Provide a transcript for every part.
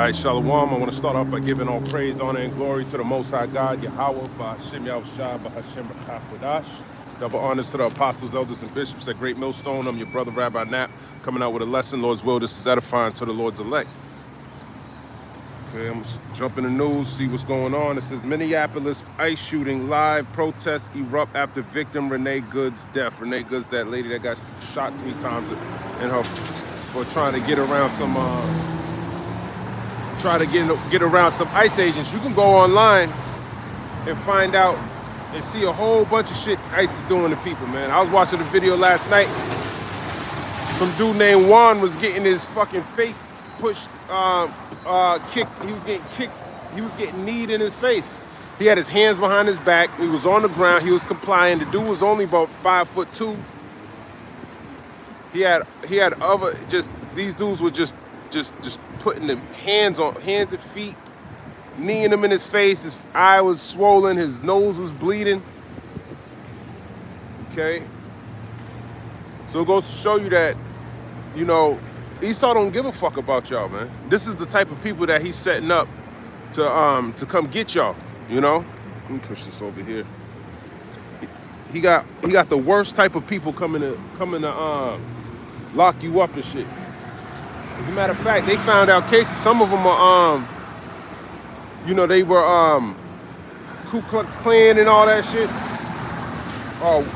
right, Shalom. I want to start off by giving all praise, honor, and glory to the Most High God, Yahweh, Ba'Hashem Yahushua, Ba'Hashem B'Chakodash. Double honors to the apostles, elders, and bishops at Great Millstone. I'm your brother, Rabbi Knapp, coming out with a lesson. Lord's will, this is edifying to the Lord's elect. Okay, I'm gonna jump in the news, see what's going on. It says Minneapolis ice shooting live, protests erupt after victim Renee Good's death. Renee Good's that lady that got shot 3 times in her for trying to get around some get around some ICE agents. You can go online and find out and see a whole bunch of shit ICE is doing to people, man. I was watching a video last night. Some dude named Juan was getting his fucking face pushed, kicked. He was getting kicked. He was getting kneed in his face. He had his hands behind his back. He was on the ground. He was complying. The dude was only about 5'2". He had other, just these dudes were just putting them hands and feet, kneeing him in his face. His eye was swollen. His nose was bleeding. Okay. So it goes to show you that, you know, Esau don't give a fuck about y'all, man. This is the type of people that he's setting up to come get y'all, you know? Let me push this over here. He got the worst type of people coming to lock you up and shit. As a matter of fact, they found out cases. Some of them are, you know, they were Ku Klux Klan and all that shit.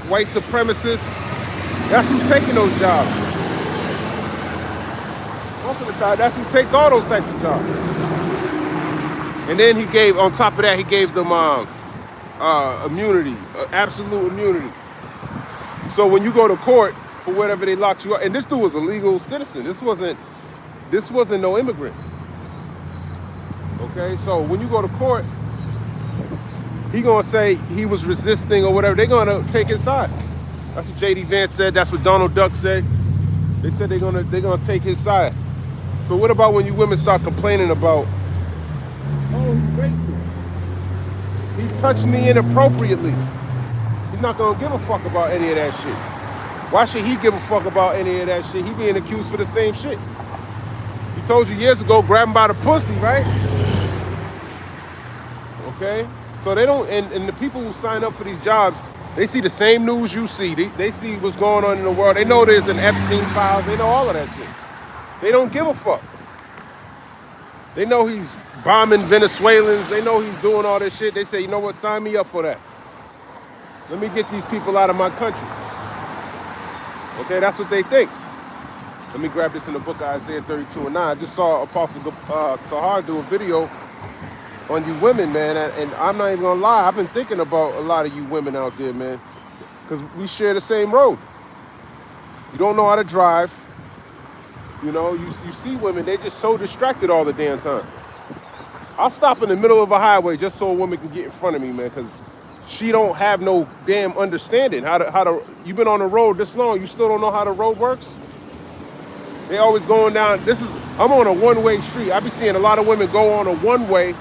White supremacists. That's who's taking those jobs. Most of the time, that's who takes all those types of jobs. And then he gave, on top of that, he gave them immunity, absolute immunity. So when you go to court for whatever they locked you up, and this dude was a legal citizen. This wasn't no immigrant. Okay, so when you go to court, he gonna say he was resisting or whatever. They're gonna take his side. That's what J.D. Vance said. That's what Donald Duck said. They said they're gonna take his side. So what about when you women start complaining about, oh, he raped me, he touched me inappropriately? He's not gonna give a fuck about any of that shit. Why should he give a fuck about any of that shit? He being accused for the same shit. He told you years ago, grab him by the pussy, right? Okay? So they don't, and the people who sign up for these jobs, they see the same news you see. They see what's going on in the world. They know there's an Epstein file. They know all of that shit. They don't give a fuck. They know he's bombing Venezuelans. They know he's doing all this shit. They say, you know what, sign me up for that. Let me get these people out of my country. Okay, that's what they think. Let me grab this in the book of Isaiah 32:9. I just saw Apostle Sahar do a video on you women, man, and I'm not even gonna lie, I've been thinking about a lot of you women out there, man, because we share the same road. You don't know how to drive. You know, you see women, they just so distracted all the damn time. I'll stop in the middle of a highway just so a woman can get in front of me, man, because she don't have no damn understanding how to. You've been on the road this long, you still don't know how the road works? They always going down. I'm on a one-way street. I be seeing a lot of women go on a one-way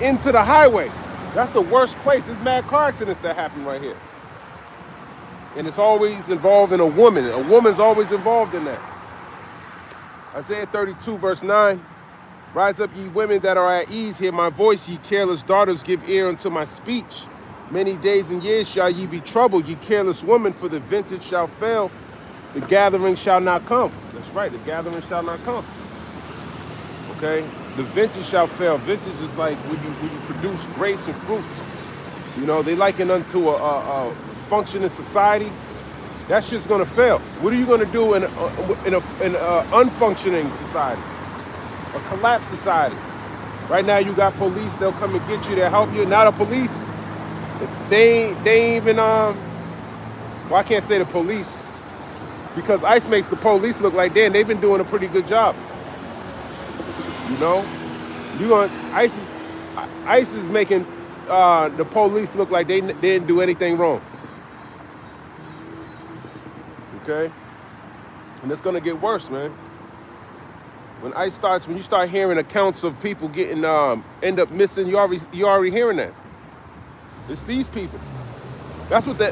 into the highway. That's the worst place. There's mad car accidents that happen right here. And it's always involving a woman. A woman's always involved in that. Isaiah 32, verse 9. Rise up, ye women that are at ease, hear my voice, ye careless daughters, give ear unto my speech. Many days and years shall ye be troubled, ye careless women, for the vintage shall fail, the gathering shall not come. That's right, the gathering shall not come. Okay? The vintage shall fail. Vintage is like when you produce grapes and fruits. You know, they liken unto a functioning society. That shit's gonna fail. What are you gonna do in a unfunctioning society? A collapsed society. Right now you got police, they'll come and get you, they'll help you. Now the police, they ain't even, well, I can't say the police, because ICE makes the police look like they've been doing a pretty good job. You know? ICE is making the police look like they didn't do anything wrong. Okay? And it's gonna get worse, man. When you start hearing accounts of people getting end up missing, you already hearing that. It's these people. That's what the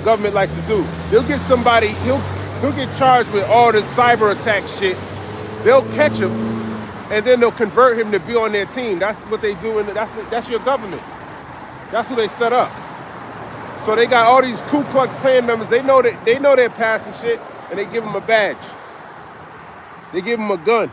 government likes to do. They'll get somebody, he'll get charged with all this cyber attack shit. They'll catch him, and then they'll convert him to be on their team. That's what they do, and that's your government. That's who they set up. So they got all these Ku Klux Klan members. They know they're passing shit, and they give them a badge. They give them a gun.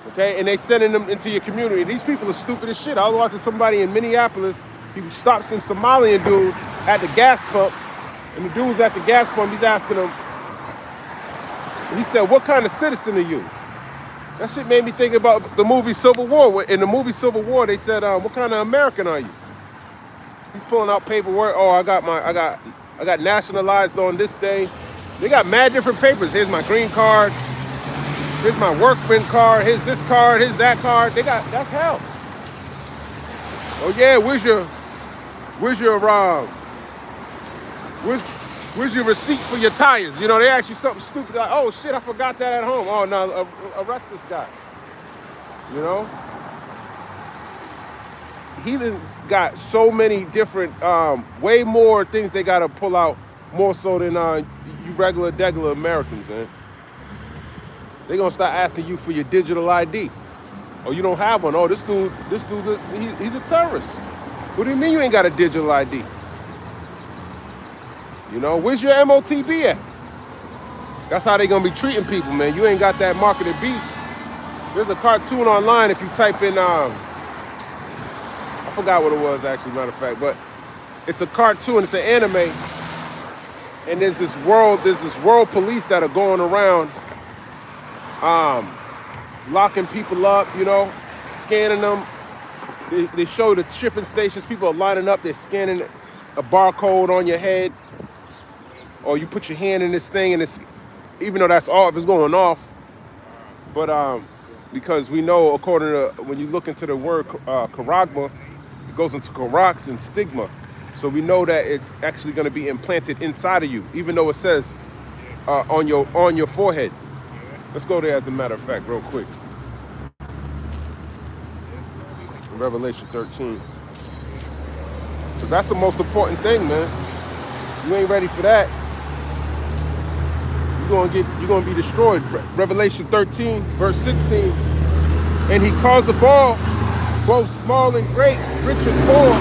Okay, and they sending them into your community. These people are stupid as shit. I was watching somebody in Minneapolis. He stopped some Somalian dude at the gas pump, and the dude was at the gas pump. He's asking him. He said, "What kind of citizen are you?" That shit made me think about the movie Civil War. In the movie Civil War, they said, "What kind of American are you?" He's pulling out paperwork. Oh, I got nationalized on this day. They got mad different papers. Here's my green card. Here's my workman card. Here's this card. Here's that card. That's hell. Oh yeah, where's your receipt for your tires? You know, they ask you something stupid like, oh shit, I forgot that at home. Oh no, arrest this guy. You know? He even got so many different, way more things they gotta pull out, more so than you regular Americans, man. They're gonna start asking you for your digital ID. Oh, you don't have one. Oh, this dude, he's a terrorist. What do you mean you ain't got a digital ID? You know, where's your MOTB at? That's how they gonna be treating people, man. You ain't got that mark of the beast. There's a cartoon online if you type in, I forgot what it was actually, matter of fact, but it's a cartoon, it's an anime, and there's this world police that are going around locking people up, you know, scanning them. They show the shipping stations, people are lining up, they're scanning a barcode on your head, or you put your hand in this thing and it's, even though that's off, it's going off, but because we know, according to, when you look into the word charagma, it goes into charax and stigma. So we know that it's actually going to be implanted inside of you, even though it says on your forehead. Let's go there as a matter of fact, real quick. Revelation 13. Because that's the most important thing, man. You ain't ready for that. You're gonna be destroyed. Revelation 13, verse 16. And he causeth all, both small and great, rich and poor,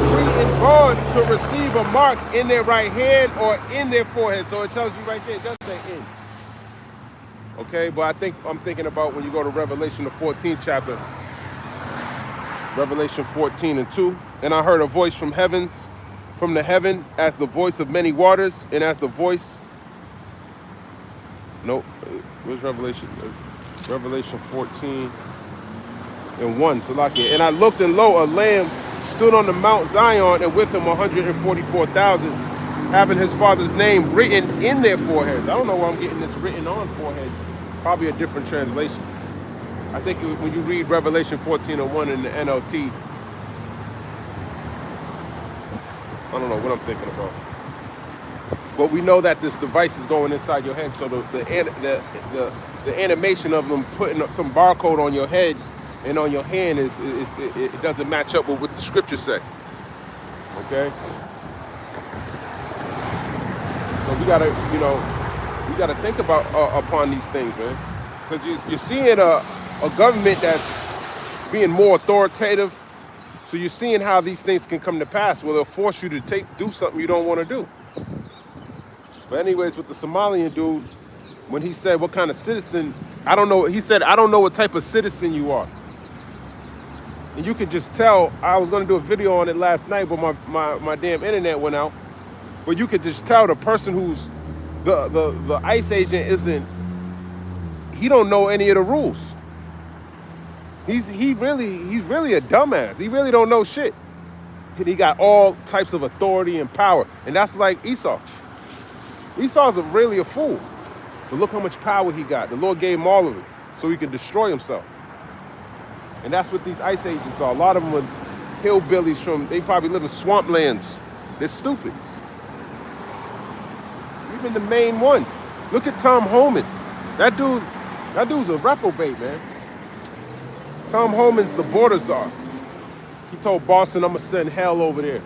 free and bond, to receive a mark in their right hand or in their forehead. So it tells you right there, it does say in. Okay, but I'm thinking about when you go to Revelation, the 14th chapter. Revelation 14 and 2. And I heard a voice from the heaven, as the voice of many waters, and as the voice. Nope. Where's Revelation? Revelation 14 and 1. Salakia. And I looked, and lo, a lamb stood on the Mount Zion, and with him 144,000, having his father's name written in their foreheads. I don't know where I'm getting this written on forehead. Probably a different translation. I think when you read Revelation 14:1 in the NLT, I don't know what I'm thinking about. But we know that this device is going inside your head, so the animation of them putting up some barcode on your head and on your hand it doesn't match up with what the scriptures say. Okay? So we gotta think about upon these things, man, because you're seeing a government that's being more authoritative. So you're seeing how these things can come to pass, where they'll force you to do something you don't want to do. But anyways, with the Somalian dude, when he said, what kind of citizen, I don't know, he said, I don't know what type of citizen you are. And you could just tell, I was going to do a video on it last night, but my damn internet went out. But you could just tell the person who's the ICE agent he don't know any of the rules. He's really a dumbass. He really don't know shit. And he got all types of authority and power. And that's like Esau. Esau's really a fool. But look how much power he got. The Lord gave him all of it so he could destroy himself. And that's what these ICE agents are. A lot of them are hillbillies they probably live in swamplands. They're stupid. Even the main one. Look at Tom Homan. That dude's a reprobate, man. Tom Homan's the border czar. He told Boston, I'm gonna send hell over there.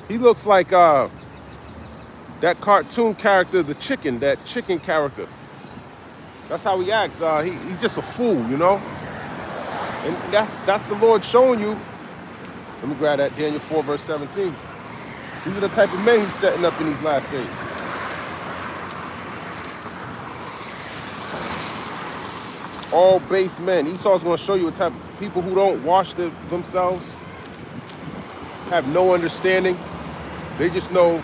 He looks like that cartoon character, that chicken character. That's how he acts. He's just a fool, you know? And that's the Lord showing you. Let me grab that, Daniel 4, verse 17. These are the type of men he's setting up in these last days. All base men. Esau's going to show you a type of people who don't wash themselves, have no understanding. They just know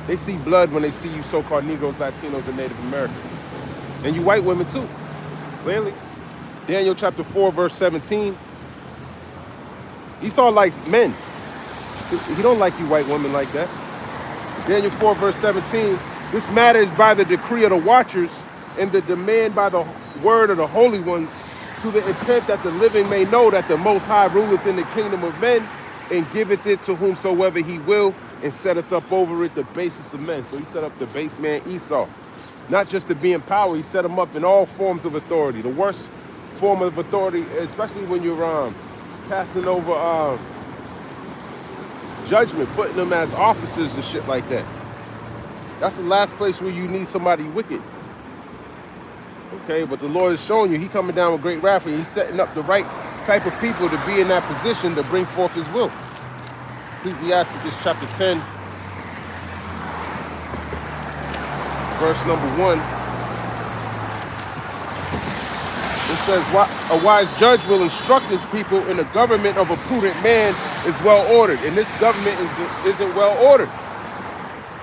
they see blood when they see you so-called Negroes, Latinos, and Native Americans. And you white women too, clearly. Daniel chapter 4, verse 17. Esau likes men. He don't like you white women like that. Daniel 4, verse 17. This matter is by the decree of the watchers and the demand by the word of the holy ones, to the intent that the living may know that the Most High ruleth in the kingdom of men, and giveth it to whomsoever he will, and setteth up over it the basest of men. So he set up the base man Esau. Not just to be in power, he set him up in all forms of authority. The worst form of authority, especially when you're passing over judgment, putting them as officers and shit like that. That's the last place where you need somebody wicked. Okay, but the Lord is showing you, he coming down with great wrath, and he's setting up the right type of people to be in that position to bring forth his will. Ecclesiastes chapter 10, verse number 1. It says, a wise judge will instruct his people, and the government of a prudent man is well ordered. And this government isn't well ordered.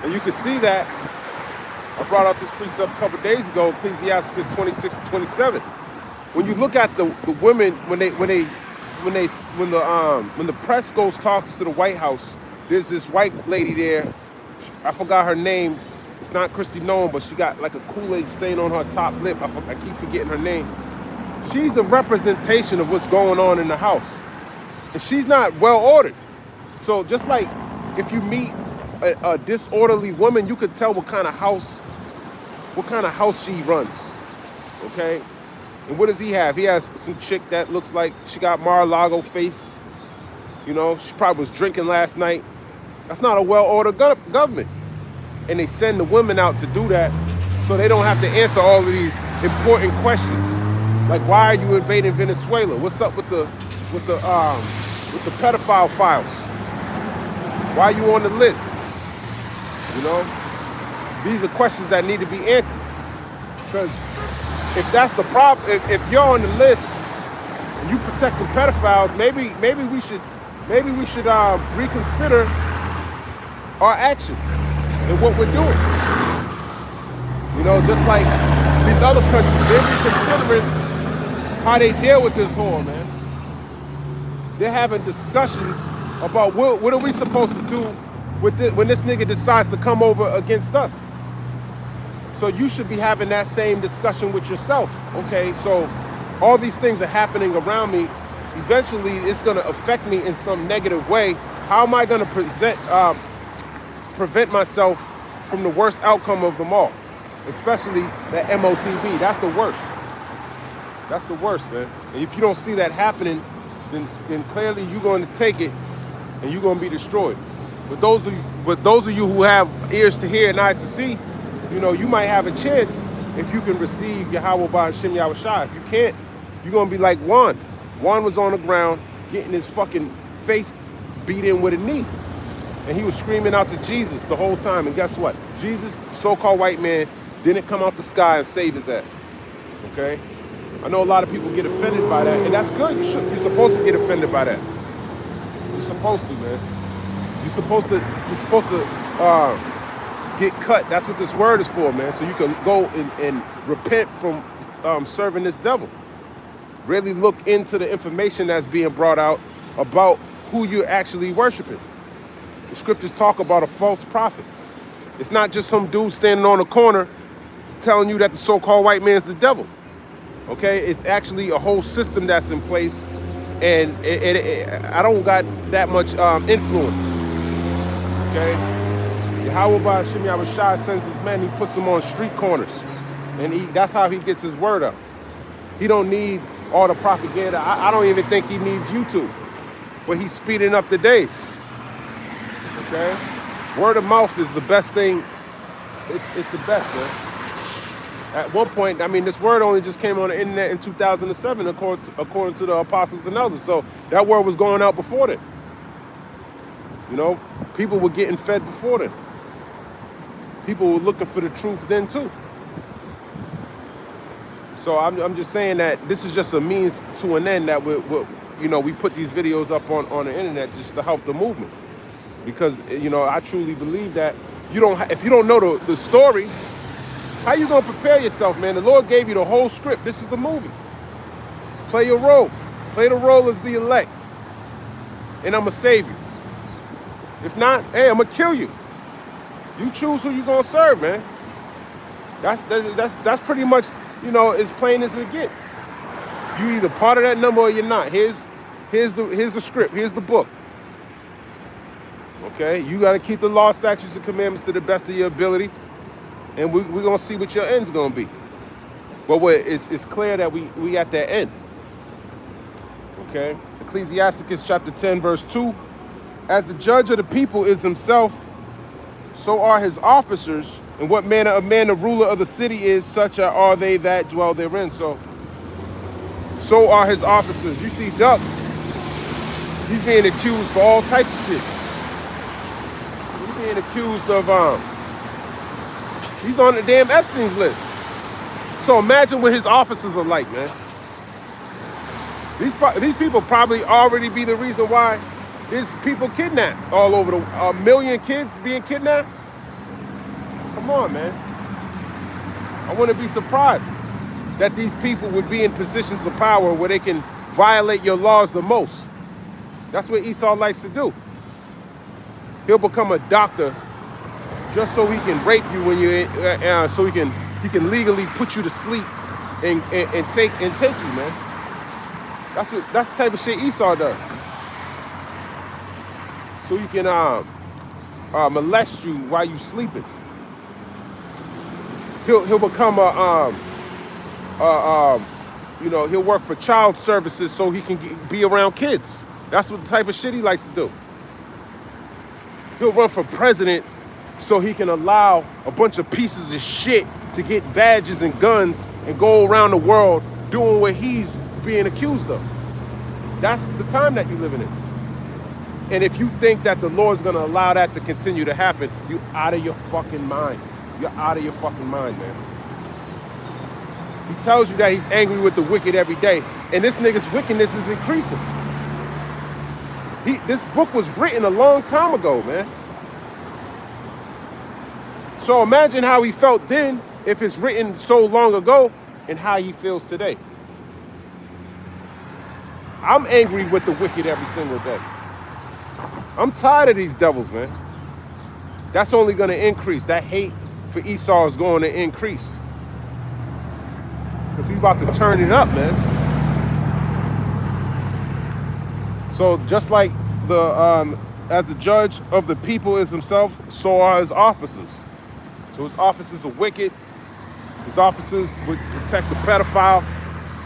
And you can see that. I brought up this precept a couple days ago, Ecclesiastes 26 and 27. When you look at the women, when the press talks to the White House, there's this white lady there. I forgot her name. It's not Christy Nolan, but she got like a Kool-Aid stain on her top lip. I keep forgetting her name. She's a representation of what's going on in the house. And she's not well ordered. So just like if you meet a disorderly woman, you could tell what kind of house she runs. Okay? And what does he have? He has some chick that looks like she got Mar-a-Lago face. You know, she probably was drinking last night. That's not a well-ordered government. And they send the women out to do that so they don't have to answer all of these important questions. Like, why are you invading Venezuela? What's up with the pedophile files? Why are you on the list? You know, these are questions that need to be answered. Because if that's the problem, if you're on the list and you protect the pedophiles, maybe we should reconsider our actions and what we're doing. You know, just like these other countries, they're reconsidering how they deal with this whore, man. They're having discussions about what are we supposed to do with this, when this nigga decides to come over against us. So you should be having that same discussion with yourself. Okay, so all these things are happening around me. Eventually, it's going to affect me in some negative way. How am I going to prevent myself from the worst outcome of them all? Especially that MOTB. That's the worst. That's the worst, man. And if you don't see that happening, then clearly you're going to take it and you're going to be destroyed. But those of you who have ears to hear and eyes to see, you know, you might have a chance if you can receive Yahweh by Hashem Yahweh Shai. If you can't, you're going to be like Juan. Juan was on the ground getting his fucking face beat in with a knee. And he was screaming out to Jesus the whole time. And guess what? Jesus, so-called white man, didn't come out the sky and save his ass. Okay? I know a lot of people get offended by that, and that's good. You're supposed to get offended by that. You're supposed to, man. You're supposed to get cut. That's what this word is for, man. So you can go and repent from serving this devil. Really look into the information that's being brought out about who you're actually worshiping. The scriptures talk about a false prophet. It's not just some dude standing on the corner telling you that the so-called white man's the devil. Okay, it's actually a whole system that's in place, and I don't got that much influence. Okay, Yahweh by Hashem Yahweh Shai sends his men, he puts them on street corners, and that's how he gets his word out. He don't need all the propaganda. I don't even think he needs YouTube, but he's speeding up the days. Okay, word of mouth is the best thing. It's the best, man. At one point, I mean, this word only just came on the internet in 2007, according to the apostles and others. So that word was going out before then. You know, people were getting fed before then. People were looking for the truth then too. So I'm just saying that this is just a means to an end that we put these videos up on the internet just to help the movement. Because, you know, I truly believe that if you don't know the story, how you gonna prepare yourself, man? The Lord gave you the whole script. This is the movie. Play your role. Play the role as the elect. And I'm gonna save you. If not, hey, I'm gonna kill you. You choose who you gonna serve, man. That's pretty much, you know, as plain as it gets. You either part of that number or you're not. Here's the script. Here's the book. Okay, you got to keep the law, statutes, and commandments to the best of your ability, and we're gonna see what your end's gonna be. But it's clear that we at that end. Okay, Ecclesiasticus chapter 10, verse 2. As the judge of the people is himself, so are his officers, and what manner of man the ruler of the city is, such are they that dwell therein. So are his officers. You see Duck, he's being accused for all types of shit. He's being accused of, he's on the damn Epstein's list. So imagine what his officers are like, man. These people probably already be the reason why there's people kidnapped all over a million kids being kidnapped. Come on, man. I wouldn't be surprised that these people would be in positions of power where they can violate your laws the most. That's what Esau likes to do. He'll become a doctor just so he can rape you when you're so he can legally put you to sleep and take you, man. That's the type of shit Esau does. So he can molest you while you sleeping. He'll become he'll work for child services so he can be around kids. That's what the type of shit he likes to do. He'll run for president so he can allow a bunch of pieces of shit to get badges and guns and go around the world doing what he's being accused of. That's the time that you're living in. And if you think that the Lord's going to allow that to continue to happen, you're out of your fucking mind. You're out of your fucking mind, man. He tells you that he's angry with the wicked every day, and this nigga's wickedness is increasing. This book was written a long time ago, man. So imagine how he felt then if it's written so long ago and how he feels today. I'm angry with the wicked every single day. I'm tired of these devils, man. That's only going to increase. That hate for Esau is going to increase. Because he's about to turn it up, man. So just like as the judge of the people is himself, so are his officers. So his officers are wicked. His officers would protect the pedophile.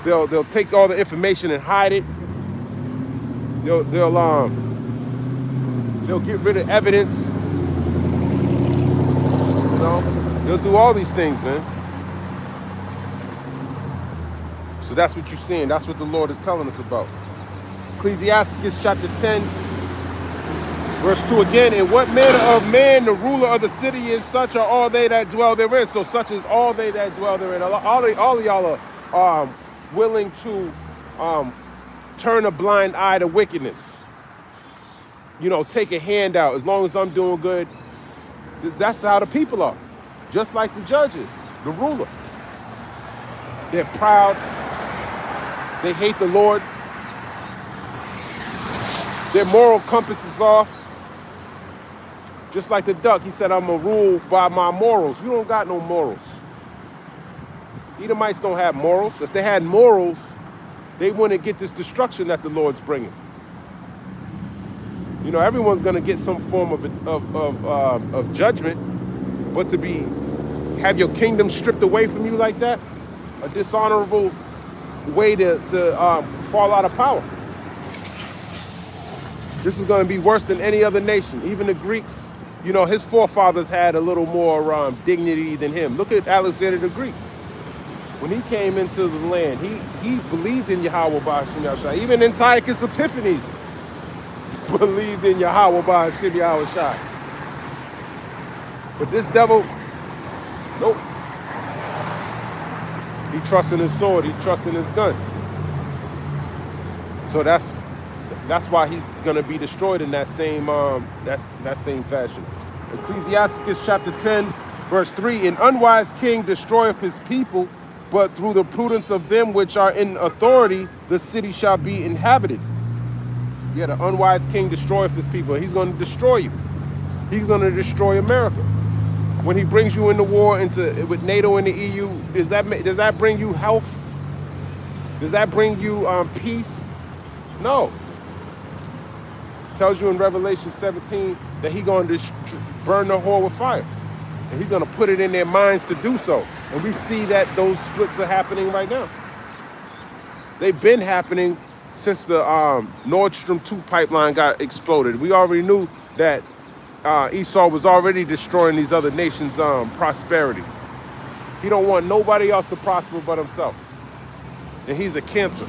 They'll take all the information and hide it. They'll get rid of evidence. You know, they'll do all these things, man. So that's what you're seeing. That's what the Lord is telling us about. Ecclesiasticus chapter 10, verse 2 again. In what manner of man the ruler of the city is, such are all they that dwell therein. So such is all they that dwell therein. All of y'all are willing to turn a blind eye to wickedness. You know, take a handout. As long as I'm doing good, that's how the people are. Just like the judges, the ruler. They're proud. They hate the Lord. Their moral compass is off. Just like the duck, he said, I'm going to rule by my morals. You don't got no morals. Edomites don't have morals. If they had morals, they wouldn't get this destruction that the Lord's bringing. You know, everyone's going to get some form of judgment, but to have your kingdom stripped away from you like that, a dishonorable way to fall out of power. This is going to be worse than any other nation. Even the Greeks, you know, his forefathers had a little more dignity than him. Look at Alexander the Greek. When he came into the land, he believed in Yahweh Ba'ashem Yahushai. Even Antiochus Epiphanes believed in Yahweh Ba'ashem Yahushai. But this devil, nope. He trusts in his sword. He trusts in his gun. So that's why he's gonna be destroyed in that same fashion. Ecclesiasticus chapter 10, verse 3: An unwise king destroyeth his people, but through the prudence of them which are in authority, the city shall be inhabited. Yeah, the unwise king destroyeth his people. He's going to destroy you. He's going to destroy America. When he brings you into war with NATO and the EU, does that bring you health? Does that bring you peace? No. It tells you in Revelation 17 that he's going to burn the whore with fire. And he's going to put it in their minds to do so. And we see that those splits are happening right now. They've been happening since the Nord Stream 2 pipeline got exploded. We already knew that Esau was already destroying these other nations' prosperity. He don't want nobody else to prosper but himself. And he's a cancer.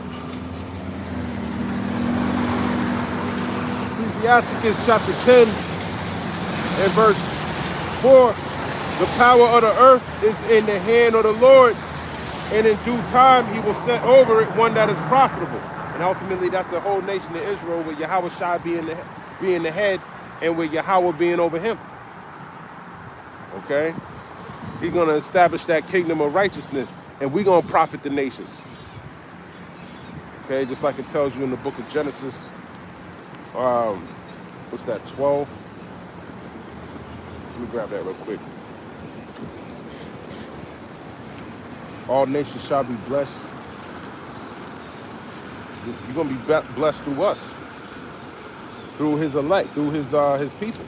Ecclesiasticus chapter 10 and verse 4: The power of the earth is in the hand of the Lord, and in due time he will set over it one that is profitable. And ultimately that's the whole nation of Israel, with Yahweh Shai being the head, and with Yahweh being over him. Okay? He's going to establish that kingdom of righteousness, and we're going to profit the nations. Okay? Just like it tells you in the book of Genesis. What's that, 12? Let me grab that real quick. All nations shall be blessed. You're going to be blessed through us. Through his elect, through his people.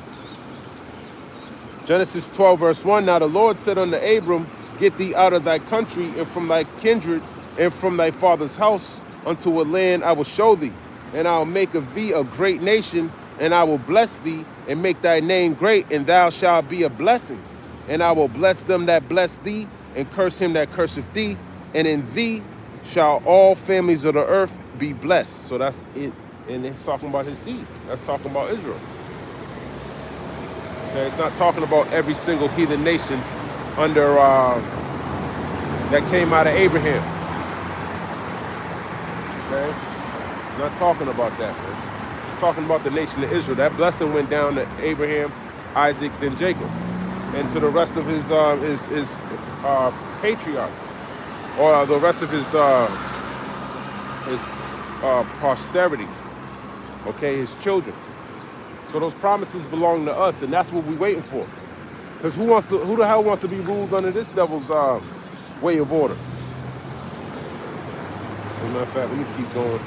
Genesis 12, verse 1: Now the Lord said unto Abram, Get thee out of thy country, and from thy kindred, and from thy father's house, unto a land I will show thee. And I will make of thee a great nation, and I will bless thee, and make thy name great, and thou shalt be a blessing. And I will bless them that bless thee, and curse him that curseth thee. And in thee shall all families of the earth be blessed. So that's it. And it's talking about his seed. That's talking about Israel. Okay, it's not talking about every single heathen nation under that came out of Abraham. Okay, it's not talking about that, man. It's talking about the nation of Israel. That blessing went down to Abraham, Isaac, then Jacob, and to the rest of his patriarch, or the rest of his posterity. Okay, his children. So those promises belong to us, and that's what we're waiting for. Because who the hell wants to be ruled under this devil's way of order? As a matter of fact, let me keep going.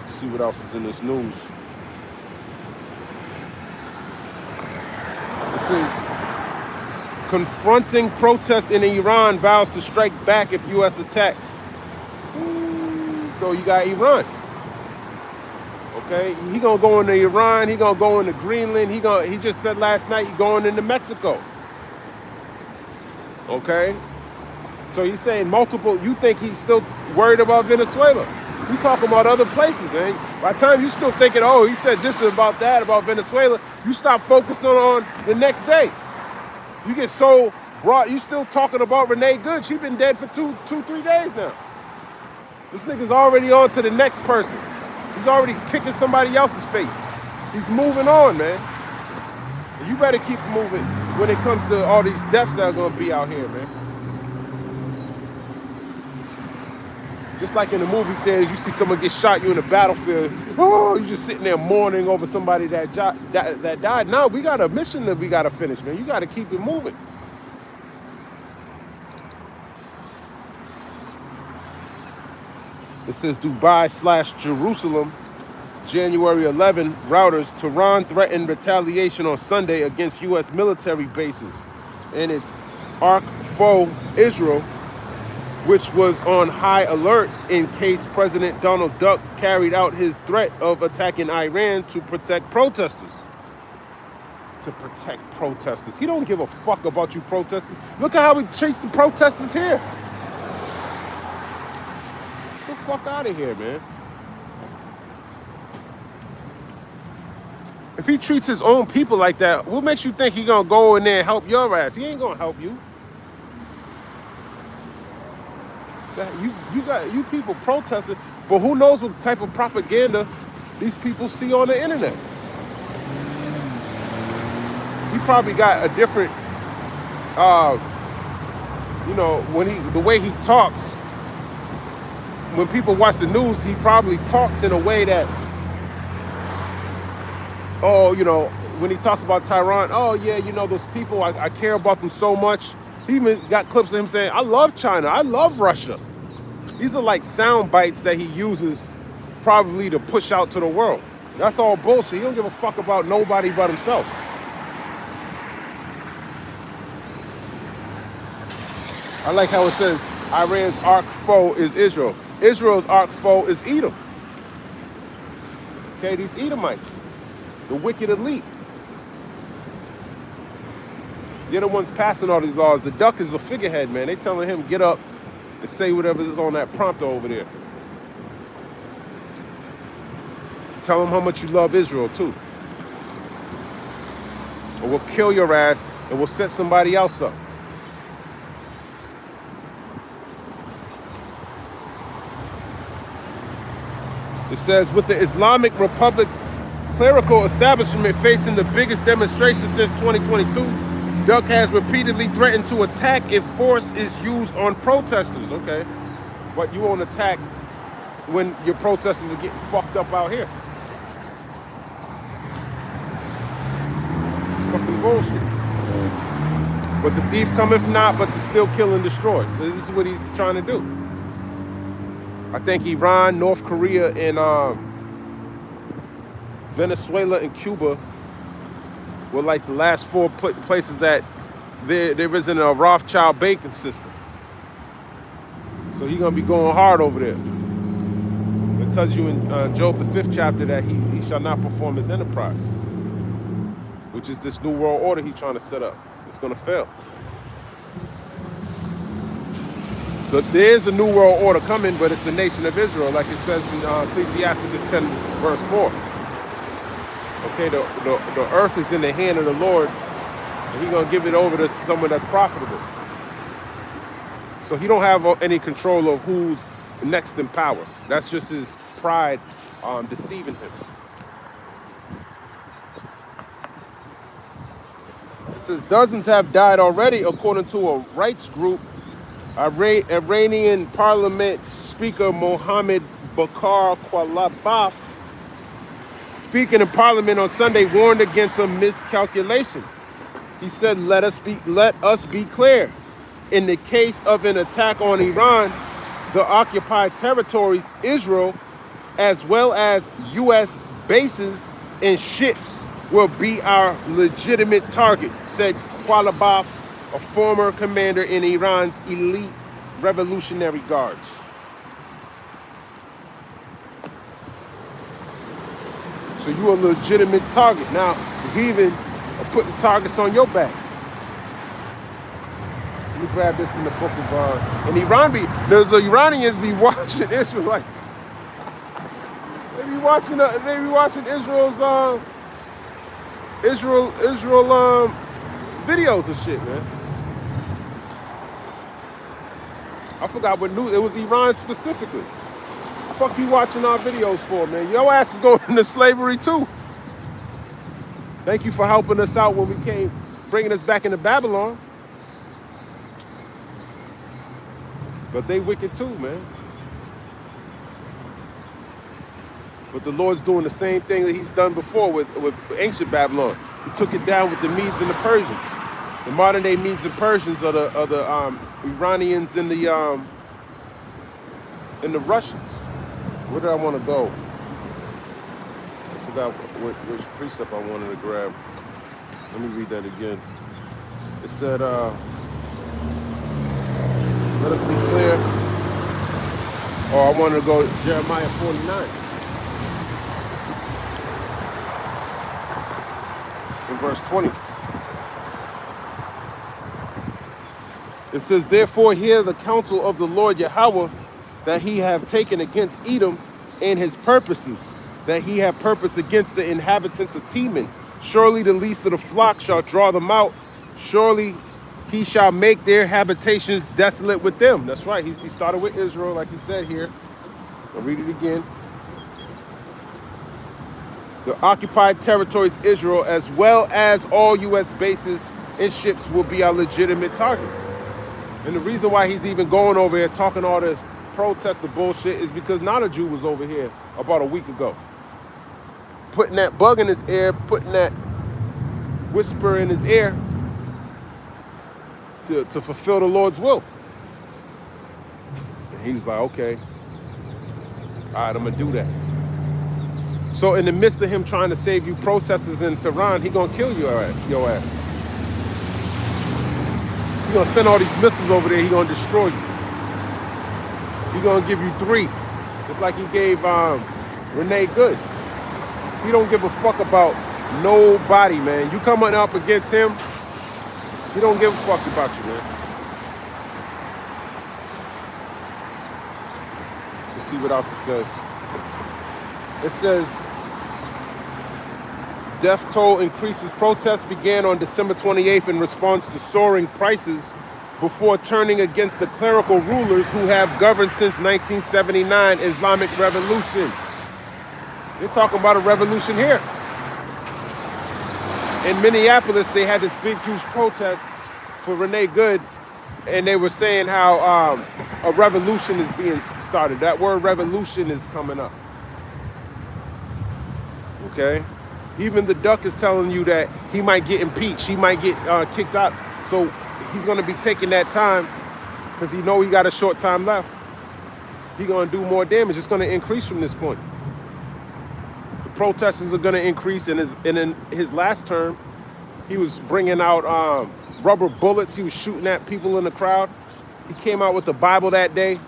See what else is in this news. It says, confronting protests in Iran, vows to strike back if U.S. attacks. So you got Iran. Okay, he gonna go into Iran. He gonna go into Greenland. He just said last night he going into Mexico. Okay, so he's saying multiple. You think he's still worried about Venezuela? We talking about other places, man. By the time you still thinking, oh, he said this about that about Venezuela, you stop focusing on the next day. You get so broad. You still talking about Renee Good? She been dead for 3 days now. This nigga's already on to the next person. He's already kicking somebody else's face. He's moving on, man. And you better keep moving when it comes to all these deaths that are going to be out here, man. Just like in the movie theaters, you see someone get shot, you in the battlefield. Oh, you just sitting there mourning over somebody that died. No, we got a mission that we got to finish, man. You got to keep it moving. It says Dubai/Jerusalem, January 11, Reuters. Tehran threatened retaliation on Sunday against U.S. military bases and its arch foe, Israel, which was on high alert in case President Donald Duck carried out his threat of attacking Iran to protect protesters. To protect protesters. He don't give a fuck about you protesters. Look at how he treats the protesters here. fuck out of here, man. If he treats his own people like that, what makes you think he gonna go in there and help your ass? He ain't gonna help you. You got you people protesting, but who knows what type of propaganda these people see on the internet? He probably got a different, you know, the way he talks. When people watch the news, he probably talks in a way that, oh, you know, when he talks about Tehran, oh yeah, you know, those people, I care about them so much. He even got clips of him saying, I love China, I love Russia. These are like sound bites that he uses probably to push out to the world. That's all bullshit. He don't give a fuck about nobody but himself. I like how it says Iran's arch foe is Israel. Israel's arch foe is Edom. Okay, these Edomites, the wicked elite. They're the ones passing all these laws. The duck is a figurehead, man. They telling him get up and say whatever is on that prompter over there. Tell him how much you love Israel too. Or we'll kill your ass and we'll set somebody else up. It says, with the Islamic Republic's clerical establishment facing the biggest demonstration since 2022, Duck has repeatedly threatened to attack if force is used on protesters. Okay, but you won't attack when your protesters are getting fucked up out here. Fucking bullshit. But the thief cometh not, but to still kill and destroy. So this is what he's trying to do. I think Iran, North Korea, and Venezuela and Cuba were like the last four places that there isn't a Rothschild banking system. So he's gonna be going hard over there. It tells you in Job the 5th chapter that he shall not perform his enterprise, which is this new world order he's trying to set up. It's gonna fail. So there's a new world order coming, but it's the nation of Israel, like it says in Ecclesiastes 10 verse 4. Okay, the earth is in the hand of the Lord, and he's gonna give it over to someone that's profitable. So he don't have any control of who's next in power. That's just his pride deceiving him. It says dozens have died already, according to a rights group. Iranian Parliament Speaker Mohammed Bakr Kalibaf, speaking in Parliament on Sunday, warned against a miscalculation. He said, let us be clear. In the case of an attack on Iran, the occupied territories, Israel, as well as U.S. bases and ships will be our legitimate target, said Kalibaf, a former commander in Iran's elite Revolutionary Guards. So you're a legitimate target. Now, the heathen are putting targets on your back. Let me grab this in the book of, and there's Iranians be watching Israelites. They be watching Israel's, Israel videos and shit, man. I forgot what news, it was Iran specifically. What the fuck you watching our videos for, man? Your ass is going into slavery too. Thank you for helping us out when we came, bringing us back into Babylon. But they wicked too, man. But the Lord's doing the same thing that he's done before with ancient Babylon. He took it down with the Medes and the Persians. The modern day Medes and Persians are the Iranians and the Russians. Where did I want to go? I forgot which precept I wanted to grab. Let me read that again. It said, let us be clear. Oh, I wanted to go to Jeremiah 49. In verse 20. It says, therefore hear the counsel of the Lord Yahweh, that he have taken against Edom, and his purposes that he have purposed against the inhabitants of Teman. Surely the least of the flock shall draw them out. Surely he shall make their habitations desolate with them. That's right. He started with Israel, like he said here. I'll read it again. The occupied territories, Israel, as well as all U.S. bases and ships, will be our legitimate target. And the reason why he's even going over here talking all this protester bullshit is because not a Jew was over here about a week ago, putting that bug in his ear, putting that whisper in his ear to fulfill the Lord's will. And he was like, okay, all right, I'm gonna do that. So in the midst of him trying to save you protesters in Tehran, he gonna kill your ass. He gonna send all these missiles over there, he gonna destroy you. He gonna give you 3. Just like he gave Renee Good. He don't give a fuck about nobody, man. You coming up against him, he don't give a fuck about you, man. Let's see what else it says. It says, death toll increases. Protests began on December 28th in response to soaring prices before turning against the clerical rulers who have governed since 1979 Islamic revolutions. They're talking about a revolution here. In Minneapolis, they had this big, huge protest for Renee Good, and they were saying how a revolution is being started. That word revolution is coming up. Okay? Even the duck is telling you that he might get impeached. He might get kicked out. So he's going to be taking that time because he know he got a short time left. He's going to do more damage. It's going to increase from this point. The protesters are going to increase. And in his last term, he was bringing out rubber bullets. He was shooting at people in the crowd. He came out with the Bible that day.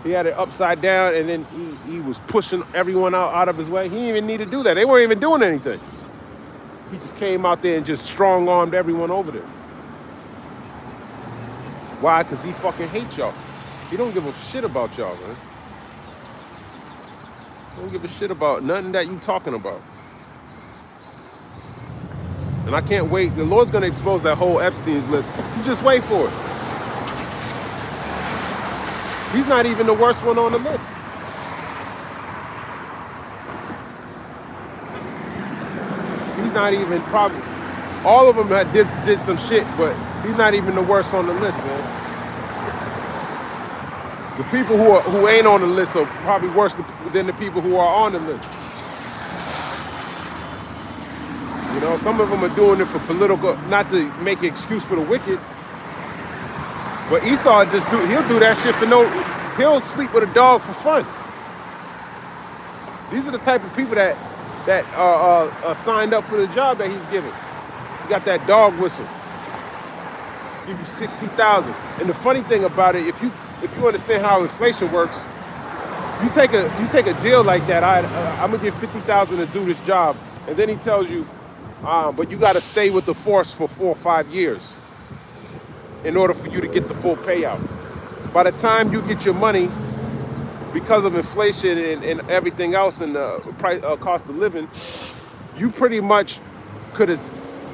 He had it upside down, and then he was pushing everyone out of his way. He didn't even need to do that. They weren't even doing anything. He just came out there and just strong-armed everyone over there. Why? Because he fucking hates y'all. He don't give a shit about y'all, man. He don't give a shit about nothing that you talking about. And I can't wait. The Lord's going to expose that whole Epstein's list. You just wait for it. He's not even the worst one on the list. He's not even probably, all of them did some shit, but he's not even the worst on the list, man. The people who ain't on the list are probably worse than the people who are on the list. You know, some of them are doing it for political, not to make an excuse for the wicked. But Esau he'll do that shit for he'll sleep with a dog for fun. These are the type of people that signed up for the job that he's giving. He got that dog whistle. Give you 60,000. And the funny thing about it, if you understand how inflation works, you take a deal like that. I'm gonna give 50,000 to do this job, and then he tells you, but you got to stay with the force for 4 or 5 years in order for you to get the full payout. By the time you get your money, because of inflation and everything else and the price, cost of living, you pretty much could have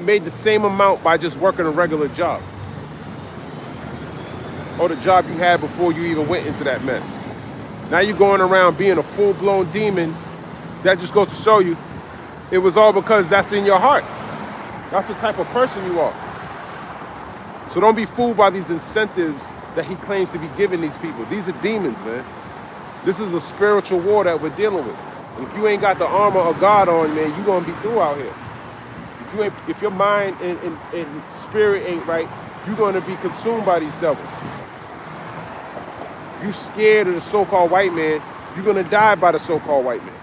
made the same amount by just working a regular job. Or the job you had before you even went into that mess. Now you're going around being a full-blown demon. That just goes to show you, it was all because that's in your heart. That's the type of person you are. So don't be fooled by these incentives that he claims to be giving these people. These are demons, man. This is a spiritual war that we're dealing with. And if you ain't got the armor of God on, man, you're going to be through out here. If your mind and spirit ain't right, you're going to be consumed by these devils. If you're scared of the so-called white man, you're going to die by the so-called white man.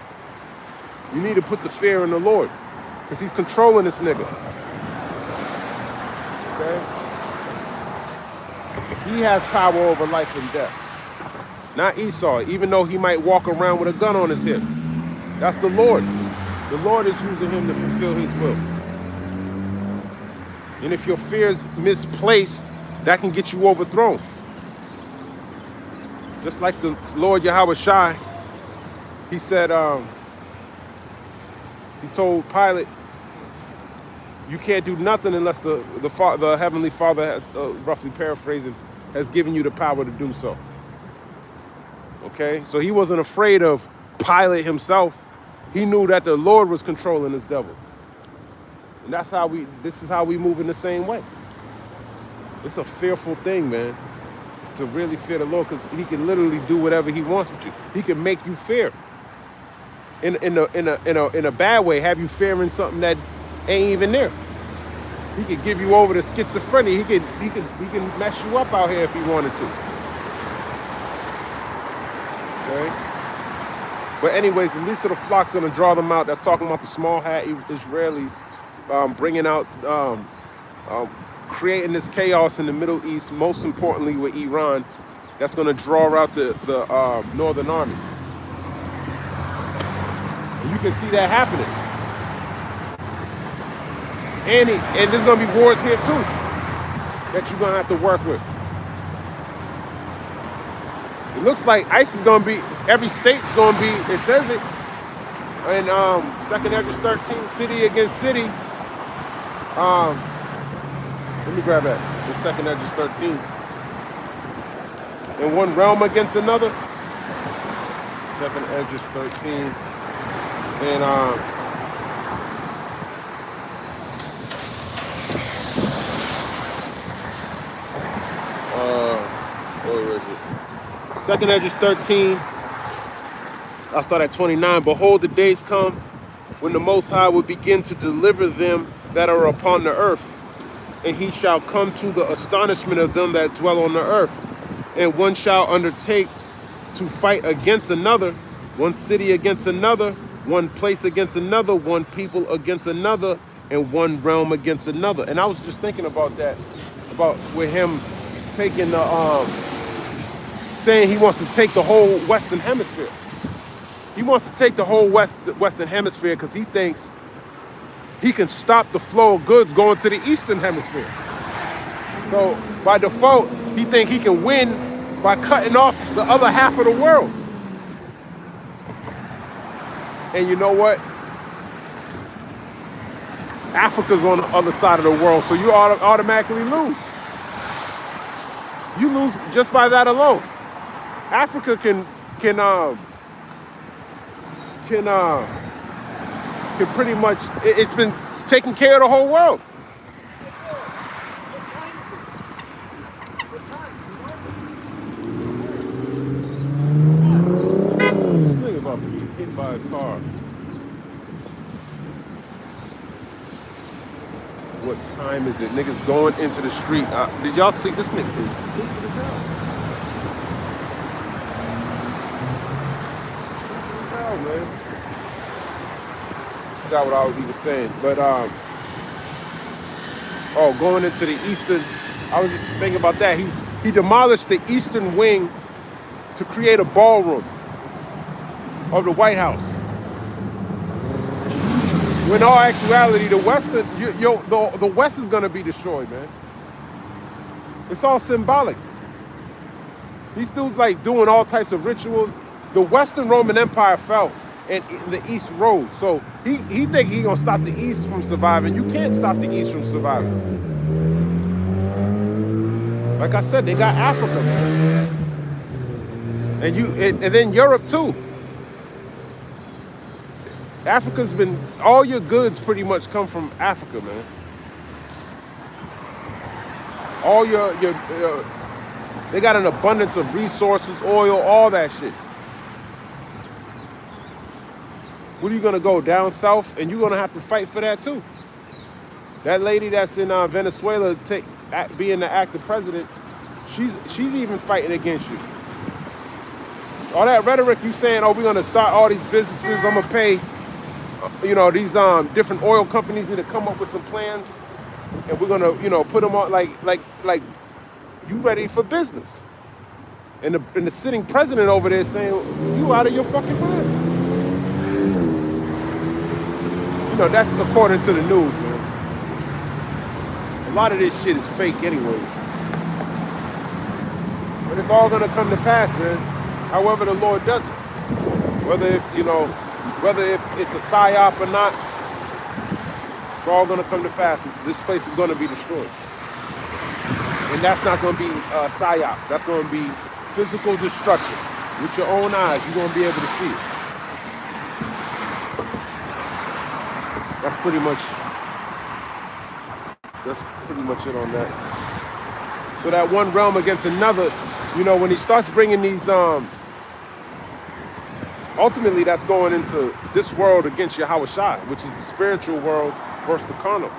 You need to put the fear in the Lord, because he's controlling this nigga. Okay? He has power over life and death. Not Esau, even though he might walk around with a gun on his hip. That's the Lord. The Lord is using him to fulfill his will. And if your fear is misplaced, that can get you overthrown. Just like the Lord Yahweh Shai, he said, he told Pilate, you can't do nothing unless the Heavenly Father has, roughly paraphrasing, has given you the power to do so. Okay? So he wasn't afraid of Pilate himself. He knew that the Lord was controlling his devil. And this is how we move in the same way. It's a fearful thing, man, to really fear the Lord, because he can literally do whatever he wants with you. He can make you fear. In a bad way, have you fearing something that ain't even there. He could give you over to schizophrenia. He can mess you up out here if he wanted to. Okay? But anyways, the least of the flock's gonna draw them out. That's talking about the small hat Israelis bringing out, creating this chaos in the Middle East, most importantly with Iran. That's gonna draw out the Northern Army. And you can see that happening. And there's gonna be wars here too that you're gonna have to work with. It looks like ICE is gonna be, every state's gonna be, it says it in 2nd Esdras 13, city against city. Let me grab that. The 2nd Esdras 13. In one realm against another. 2nd Esdras 13. And where is it? 2nd Esdras 13. I'll start at 29. Behold, the days come when the Most High will begin to deliver them that are upon the earth, and he shall come to the astonishment of them that dwell on the earth. And one shall undertake to fight against another, one city against another, one place against another, one people against another, and one realm against another. And I was just thinking about that, about with him taking the, saying he wants to take the whole Western Hemisphere. He wants to take the whole Western Hemisphere because he thinks he can stop the flow of goods going to the Eastern Hemisphere. So by default, he thinks he can win by cutting off the other half of the world. And you know what? Africa's on the other side of the world, so you automatically lose. You lose just by that alone. Africa can pretty much, it's been taking care of the whole world. This nigga about to get hit by a car. What time is it? Niggas going into the street. Did y'all see this nigga? Man. I forgot what I was even saying, but going into the eastern, I was just thinking about that. He demolished the eastern wing to create a ballroom of the White House. When in all actuality, the West is gonna be destroyed, man. It's all symbolic. These dudes like doing all types of rituals. The Western Roman Empire fell and the East rose. So he think he gonna stop the East from surviving. You can't stop the East from surviving. Like I said, they got Africa, man. And then Europe too. Africa's been, all your goods pretty much come from Africa, man. All your they got an abundance of resources, oil, all that shit. What are you gonna go down south, and you're gonna have to fight for that too? That lady that's in Venezuela being the active president, she's even fighting against you. All that rhetoric you saying, oh, we're gonna start all these businesses, I'm gonna pay, these different oil companies need to come up with some plans, and we're gonna, put them on like you ready for business. And the sitting president over there saying, you out of your fucking mind. That's according to the news, man. A lot of this shit is fake anyway. But it's all gonna come to pass, man. However the Lord does it. Whether if whether if it's a psyop or not, it's all gonna come to pass. This place is gonna be destroyed. And that's not gonna be psyop. That's gonna be physical destruction. With your own eyes, you're gonna be able to see it. That's pretty much it on that. So that one realm against another, when he starts bringing these, ultimately that's going into this world against Yahweh Shai, which is the spiritual world versus the carnal.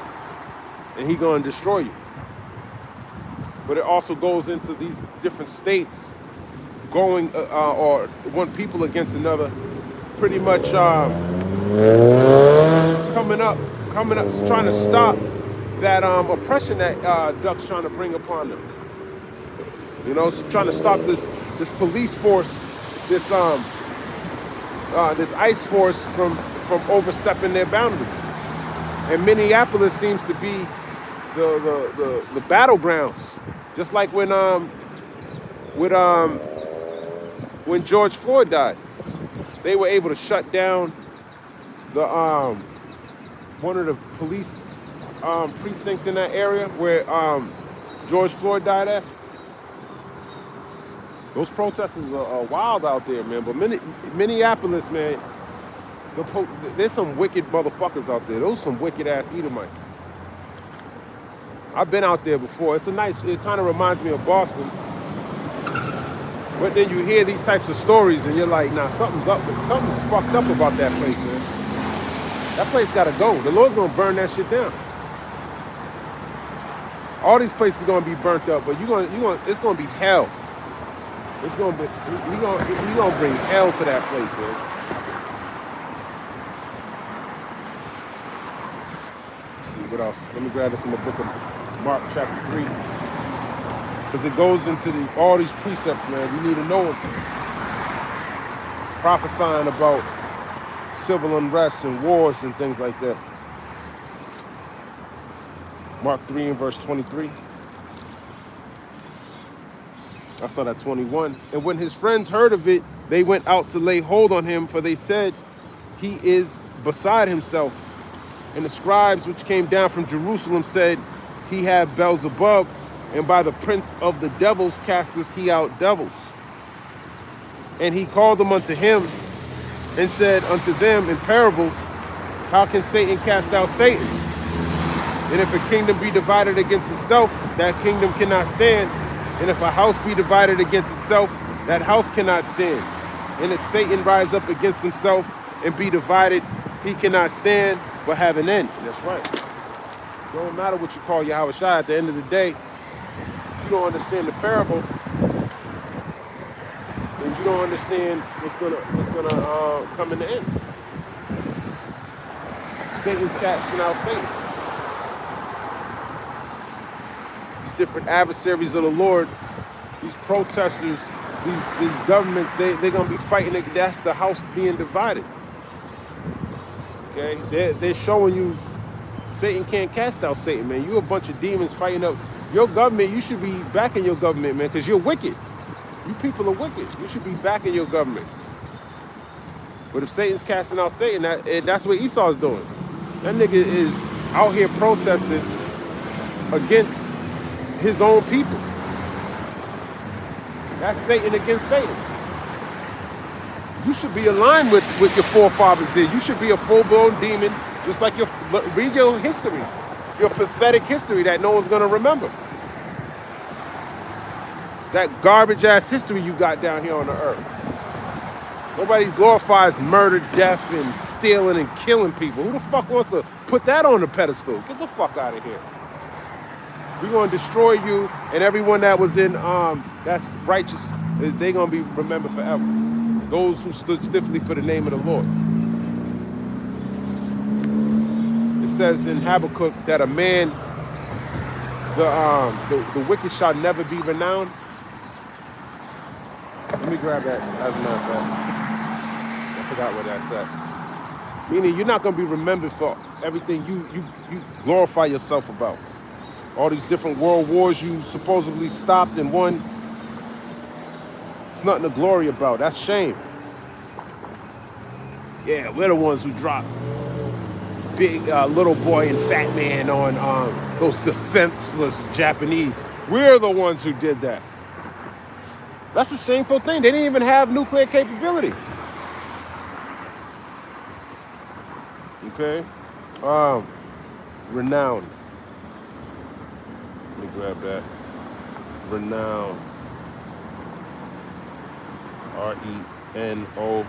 And he gonna destroy you. But it also goes into these different states going, or one people against another, pretty much coming up, trying to stop that oppression that Duck's trying to bring upon them. Trying to stop this police force, this ICE force from overstepping their boundaries. And Minneapolis seems to be the battlegrounds, just like when George Floyd died. They were able to shut down the one of the police precincts in that area where George Floyd died at. Those protesters are wild out there, man. But Minneapolis, man, there's some wicked motherfuckers out there. Those some wicked ass Edomites. I've been out there before. It kind of reminds me of Boston. But then you hear these types of stories and you're like, nah, something's fucked up about that place, man. That place gotta go. The Lord's gonna burn that shit down. All these places are gonna be burnt up, but it's gonna be hell. It's gonna be, we gonna bring hell to that place, man. Let's see what else. Let me grab this in the book of Mark chapter 3. Because it goes into all these precepts, man. You need to know them. Prophesying about civil unrest and wars and things like that. Mark 3 and verse 23. I saw that 21. And when his friends heard of it, they went out to lay hold on him, for they said, he is beside himself. And the scribes which came down from Jerusalem said, he hath Beelzebub, and by the prince of the devils casteth he out devils. And he called them unto him, and said unto them in parables, how can Satan cast out Satan? And if a kingdom be divided against itself, that kingdom cannot stand. And if a house be divided against itself, that house cannot stand. And if Satan rise up against himself and be divided, he cannot stand, but have an end. And that's right. It don't matter what you call Yahweh Shai. At the end of the day, you don't understand the parable, and you don't understand what's gonna come in the end. Satan's casting out Satan. These different adversaries of the Lord, these protesters, these governments, they're gonna be fighting. That's the house being divided. Okay, they're showing you Satan can't cast out Satan, man. You a bunch of demons fighting up your government. You should be backing your government, man, because you're wicked. You people are wicked. You should be backing your government. But if Satan's casting out Satan, that's what Esau's doing. That nigga is out here protesting against his own people. That's Satan against Satan. You should be aligned with what your forefathers did. You should be a full-blown demon, just like read your history, your pathetic history that no one's gonna remember. That garbage-ass history you got down here on the earth. Nobody glorifies murder, death, and stealing and killing people. Who the fuck wants to put that on the pedestal? Get the fuck out of here. We're gonna destroy you, and everyone that was in that's righteous, they're gonna be remembered forever. Those who stood stiffly for the name of the Lord. It says in Habakkuk that a man, the wicked shall never be renowned. Let me grab that as a matter of fact. I forgot what that's at. Meaning you're not going to be remembered for everything you glorify yourself about. All these different world wars you supposedly stopped and won. It's nothing to glory about. That's shame. Yeah, we're the ones who dropped Big Little Boy and Fat Man on those defenseless Japanese. We're the ones who did that. That's a shameful thing. They didn't even have nuclear capability. Okay. Renowned. Let me grab that. Renowned. R-E-N-O-W-N.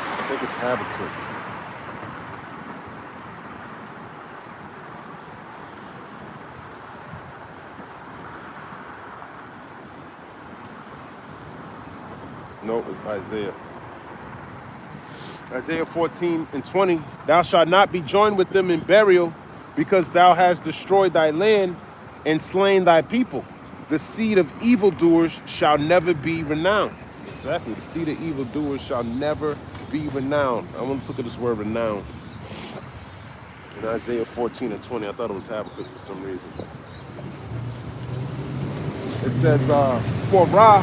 I think it's Habakkuk. No, it's Isaiah. Isaiah 14:20. Thou shalt not be joined with them in burial, because thou hast destroyed thy land and slain thy people. The seed of evildoers shall never be renowned. Exactly. The seed of evildoers shall never be renowned. I want to look at this word renowned. In Isaiah 14:20. I thought it was Habakkuk for some reason. It says, for Ra,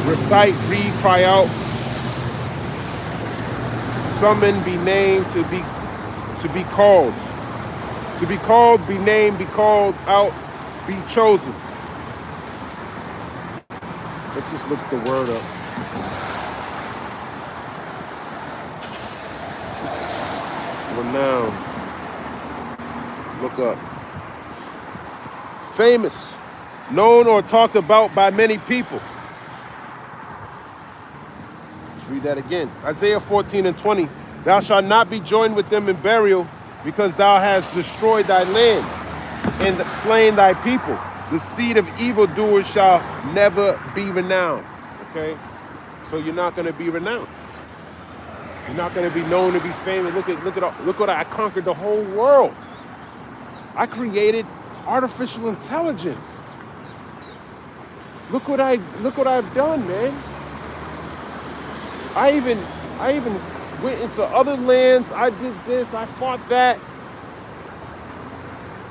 recite, read, cry out, summon, be named, to be called. To be called, be named, be called out, be chosen. Let's just look the word up. Renowned. Look up. Famous. Known or talked about by many people. Let's read that again. Isaiah 14:20. Thou shalt not be joined with them in burial, because thou hast destroyed thy land and slain thy people. The seed of evildoers shall never be renowned. Okay? So you're not going to be renowned. You're not going to be known to be famous. Look what I conquered the whole world. I created artificial intelligence. Look what I've done, man. I even went into other lands. I did this. I fought that.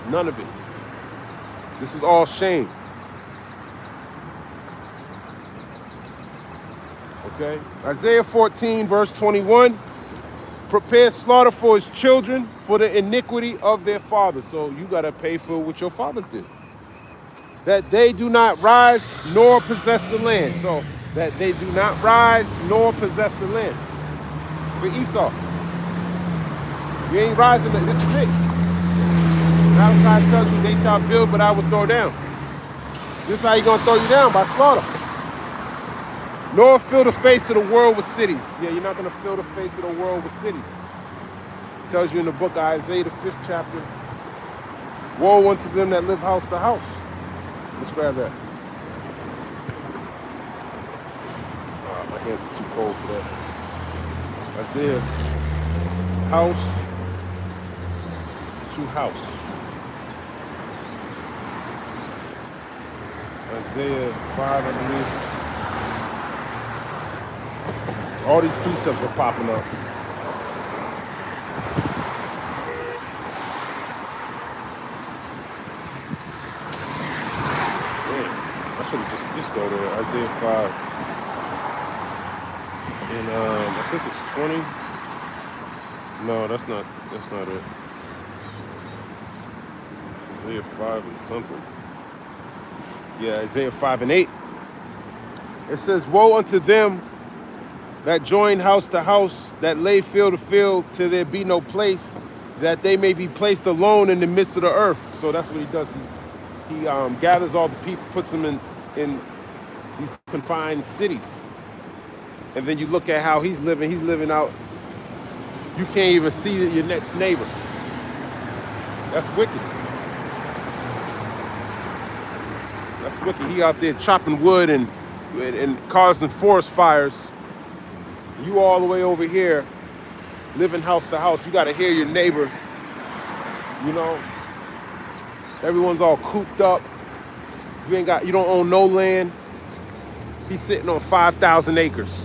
None of it. This is all shame. Okay? Isaiah 14:21. Prepare slaughter for his children for the iniquity of their fathers. So you got to pay for what your fathers did. That they do not rise nor possess the land. So that they do not rise nor possess the land. For Esau. You ain't rising. This is it. Malachi tells you they shall build, but I will throw down. This is how he's going to throw you down, by slaughter. Nor fill the face of the world with cities. Yeah, you're not going to fill the face of the world with cities. It tells you in the book of Isaiah, the 5th chapter, woe unto them that live house to house. Let's grab that. My hands are too cold for that. Isaiah, house to house. Isaiah 5, I believe. All these precepts are popping up. Damn, I should have just go there. Isaiah 5. And I think it's 20. No, that's not it. Isaiah 5 and something. Yeah, Isaiah 5:8. It says, woe unto them that join house to house, that lay field to field, till there be no place, that they may be placed alone in the midst of the earth. So that's what he does. He gathers all the people, puts them in these confined cities. And then you look at how he's living out. You can't even see your next neighbor. That's wicked. That's wicked. He out there chopping wood and causing forest fires. You all the way over here, living house to house. You got to hear your neighbor. You know, everyone's all cooped up. You don't own no land. He's sitting on 5,000 acres.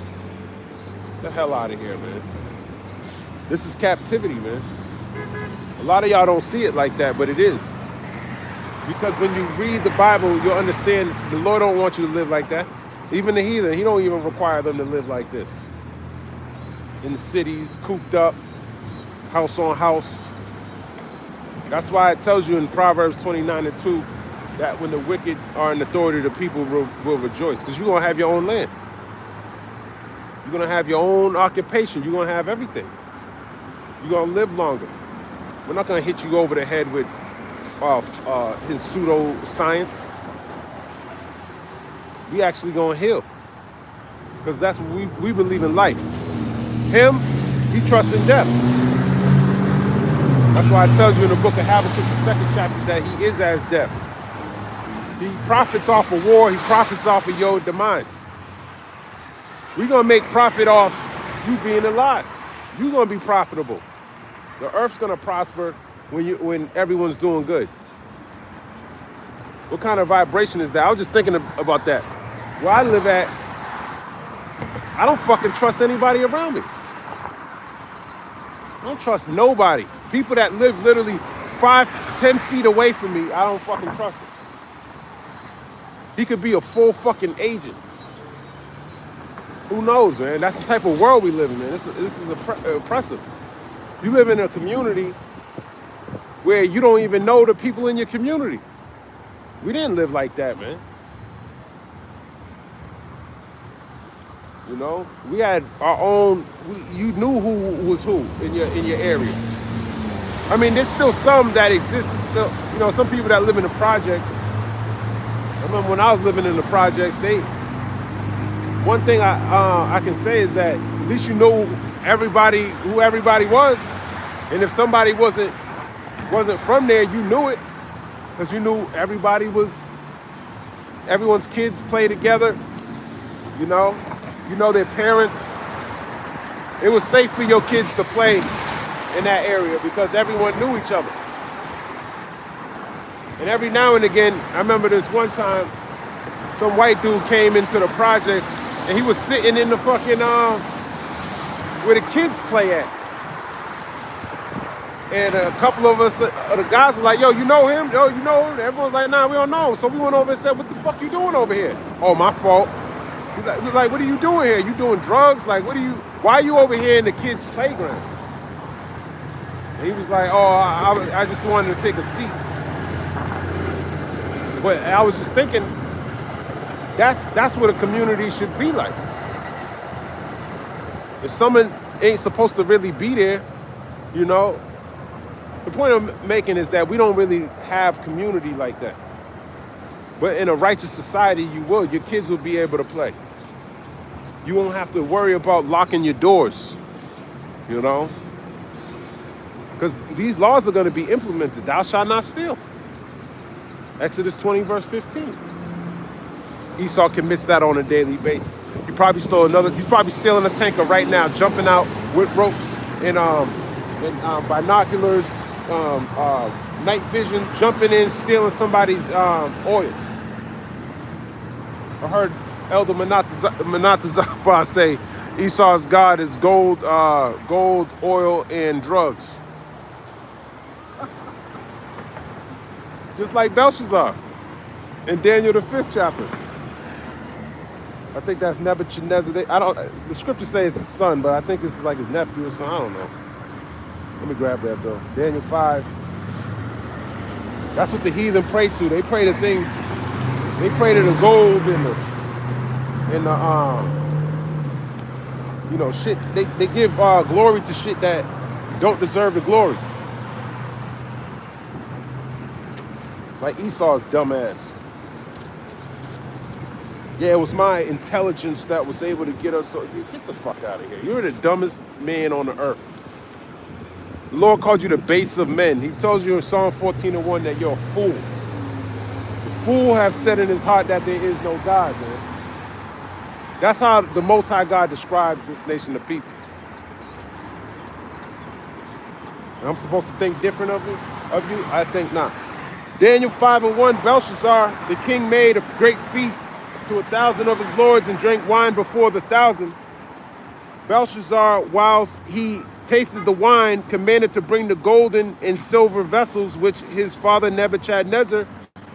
Get the hell out of here, man. This is captivity, man. A lot of y'all don't see it like that, but it is. Because when you read the Bible, you'll understand the Lord don't want you to live like that. Even the heathen, he don't even require them to live like this. In the cities, cooped up, house on house. That's why it tells you in Proverbs 29:2 that when the wicked are in authority, the people will rejoice. Because you're going to have your own land. You're going to have your own occupation. You're going to have everything. You're going to live longer. We're not going to hit you over the head with his pseudo-science. We actually going to heal. Because that's what we believe in life. Him, he trusts in death. That's why it tells you in the book of Habakkuk, the 2nd chapter, that he is as death. He profits off of war. He profits off of your demise. We're going to make profit off you being alive. You're going to be profitable. The earth's going to prosper when everyone's doing good. What kind of vibration is that? I was just thinking about that. Where I live at, I don't fucking trust anybody around me. I don't trust nobody. People that live literally 5-10 feet away from me, I don't fucking trust them. He could be a full fucking agent. Who knows, man? That's the type of world we live in, man. This is oppressive. You live in a community where you don't even know the people in your community. We didn't live like that, man. You know, we had our own. You knew who was who in your area. I mean, there's still some that exist. Still, you know, some people that live in the projects. I remember when I was living in the projects. One thing I can say is that at least you know who everybody was, and if somebody wasn't from there, you knew it, because you knew everyone's kids play together. You know their parents. It was safe for your kids to play in that area because everyone knew each other. And every now and again, I remember this one time, some white dude came into the project and he was sitting in the fucking where the kids play at. And a couple of us, the guys were like, yo, you know him? Yo, you know him? Everyone's like, nah, we don't know him. So we went over and said, what the fuck you doing over here? Oh, my fault. He was like, what are you doing here? You doing drugs? Like, why are you over here in the kids' playground? And he was like, oh, I just wanted to take a seat. But I was just thinking, that's what a community should be like. If someone ain't supposed to really be there, you know, the point I'm making is that we don't really have community like that. But in a righteous society, you will. Your kids will be able to play. You won't have to worry about locking your doors, you know? Because these laws are going to be implemented. Thou shalt not steal. Exodus 20, verse 15. Esau commits that on a daily basis. He probably stole he's probably stealing a tanker right now, jumping out with ropes and binoculars, night vision, jumping in, stealing somebody's oil. I heard Elder Manatazapa say Esau's God is gold, oil, and drugs. Just like Belshazzar in Daniel the 5th chapter. I think that's Nebuchadnezzar. The scriptures say it's his son, but I think this is like his nephew or something. I don't know. Let me grab that though. Daniel 5. That's what the heathen pray to. They pray to things. They pray to the gold and the shit. They give glory to shit that don't deserve the glory. Like Esau's dumbass. Yeah, it was my intelligence that was able to get us. So get the fuck out of here. You're the dumbest man on the earth. The Lord called you the base of men. He tells you in Psalm 14:1 that you're a fool. The fool have said in his heart that there is no God, man. That's how the Most High God describes this nation of people. And I'm supposed to think different of you? I think not. Daniel 5:1, Belshazzar, the king made a great feast to 1,000 of his lords and drank wine before the 1,000. Belshazzar, whilst he tasted the wine, commanded to bring the golden and silver vessels which his father Nebuchadnezzar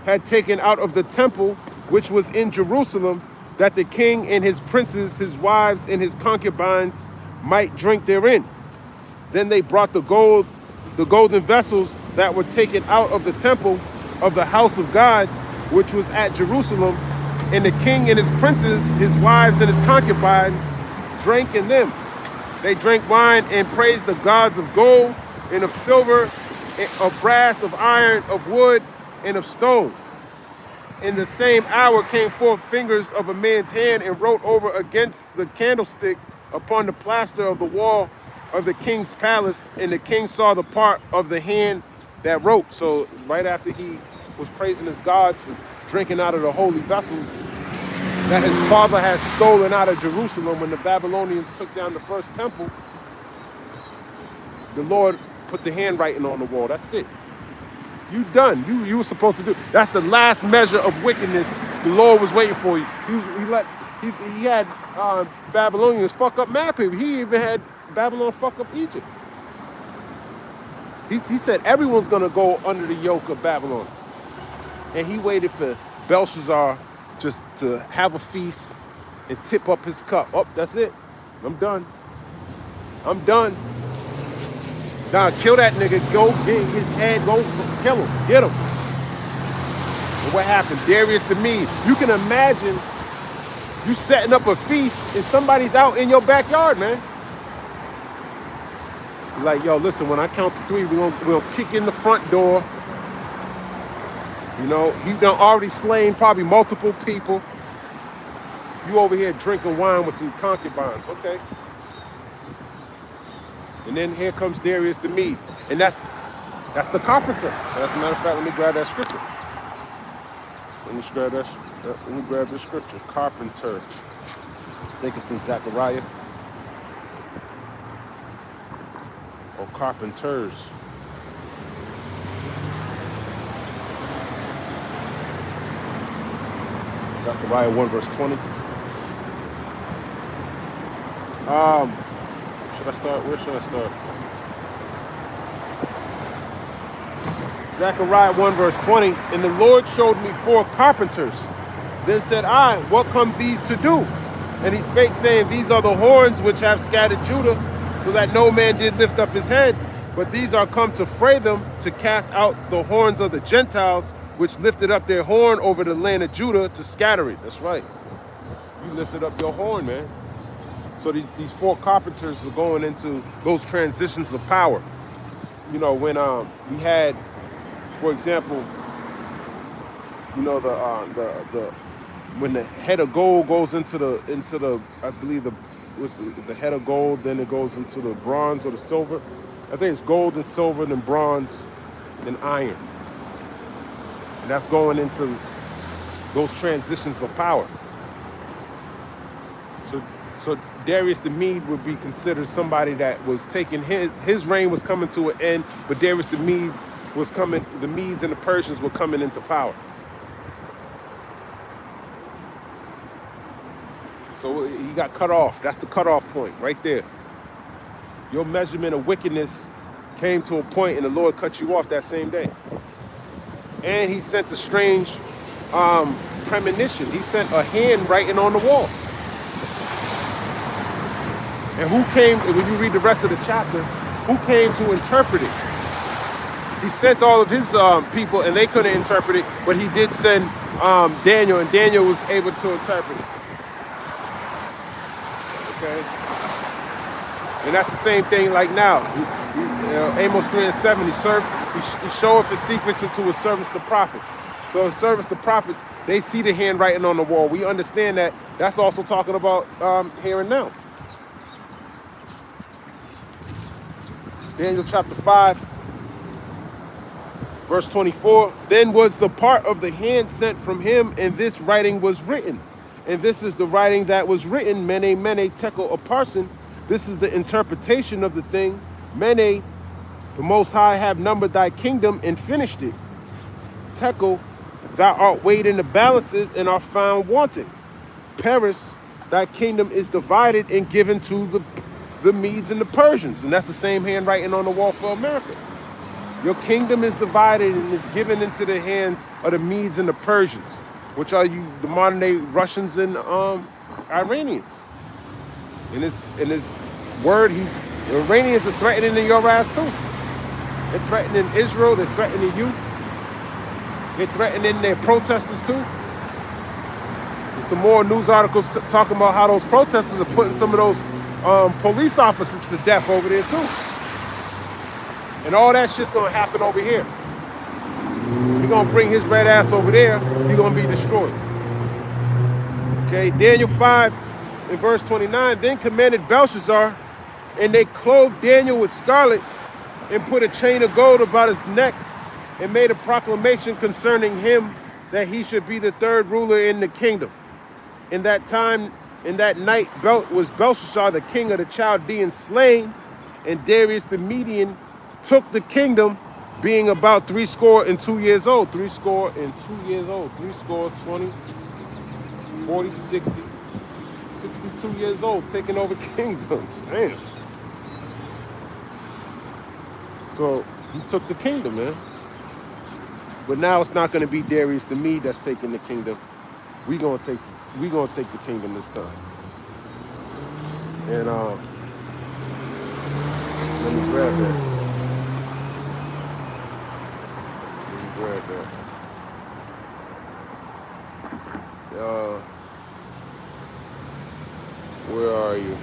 had taken out of the temple which was in Jerusalem, that the king and his princes, his wives, and his concubines might drink therein. Then they brought the golden vessels that were taken out of the temple of the house of God, which was at Jerusalem, and the king and his princes, his wives, and his concubines drank in them. They drank wine and praised the gods of gold and of silver, of brass, of iron, of wood, and of stone. In the same hour came forth fingers of a man's hand and wrote over against the candlestick upon the plaster of the wall of the king's palace, and the king saw the part of the hand that wrote. So right after he was praising his gods for drinking out of the holy vessels that his father had stolen out of Jerusalem when the Babylonians took down the first temple, the Lord put the handwriting on the wall. That's it. You done. You were supposed to do. That's the last measure of wickedness the Lord was waiting for you. He had Babylonians fuck up mad people. He even had Babylon fuck up Egypt. He said everyone's gonna go under the yoke of Babylon, and he waited for Belshazzar just to have a feast and tip up his cup. Oh, that's it. I'm done. I'm done. Nah, kill that nigga. Go get his head. Go kill him. Get him. And what happened? Darius the Mede. You can imagine you setting up a feast and somebody's out in your backyard, man. You're like, yo, listen, when I count to 3, we're gonna kick in the front door. You know, he done already slain probably multiple people. You over here drinking wine with some concubines, okay? And then here comes Darius the Mede. And that's the carpenter. As a matter of fact, let me grab that scripture. Let me grab this scripture. Carpenter. I think it's in Zechariah. Or carpenters. Zechariah 1 verse 20. Should I start? Where should I start? Zechariah 1 verse 20. And the Lord showed me 4 carpenters. Then said I, what come these to do? And he spake, saying, these are the horns which have scattered Judah, so that no man did lift up his head. But these are come to fray them, to cast out the horns of the Gentiles, which lifted up their horn over the land of Judah to scatter it. That's right. You lifted up your horn, man. So these 4 carpenters are going into those transitions of power. You know, when we had, for example, you know, when the head of gold goes into the I believe the head of gold, then it goes into the bronze or the silver. I think it's gold and silver, then bronze, then iron. And that's going into those transitions of power. So Darius the Mede would be considered somebody that was taking his reign was coming to an end, but Darius the Mede was coming. The Medes and the Persians were coming into power. So he got cut off. That's the cutoff point right there. Your measurement of wickedness came to a point, and the Lord cut you off that same day. And he sent a strange premonition. He sent a handwriting on the wall. And who came, when you read the rest of the chapter, who came to interpret it? He sent all of his people, and they couldn't interpret it, but he did send Daniel, and Daniel was able to interpret it. Okay? And that's the same thing like now. Amos 3 and 7, he showeth his secrets unto his servants the prophets. So his servants the prophets, they see the handwriting on the wall. We understand that that's also talking about here and now. Daniel chapter 5, verse 24. Then was the part of the hand sent from him, and this writing was written. And this is the writing that was written, Mene, Mene, Tekel, Upharsin. This is the interpretation of the thing. Mene, the Most High have numbered thy kingdom and finished it. Tekel, thou art weighed in the balances and are found wanting. PERES, thy kingdom is divided and given to the Medes and the Persians. And that's the same handwriting on the wall for America. Your kingdom is divided and is given into the hands of the Medes and the Persians, which are the modern day Russians and Iranians. In his word, the Iranians are threatening your ass too. They're threatening Israel. They're threatening you. They're threatening their protesters too. There's some more news articles talking about how those protesters are putting some of those police officers to death over there too. And all that shit's gonna happen over here. He's gonna bring his red ass over there. He's gonna be destroyed. Okay, Daniel 5 in verse 29. Then commanded Belshazzar, and they clothed Daniel with scarlet and put a chain of gold about his neck and made a proclamation concerning him that he should be the third ruler in the kingdom. In that time, in that night, was Belshazzar, the king of the Chaldeans, slain, and Darius the Median took the kingdom, being about 62 years old. 62 years old. 20, 40, 60, 62 years old, taking over kingdoms. Damn. So he took the kingdom, man. But now it's not going to be Darius the Mede that's taking the kingdom. We're gonna take the kingdom this time. And let me grab that. Where are you?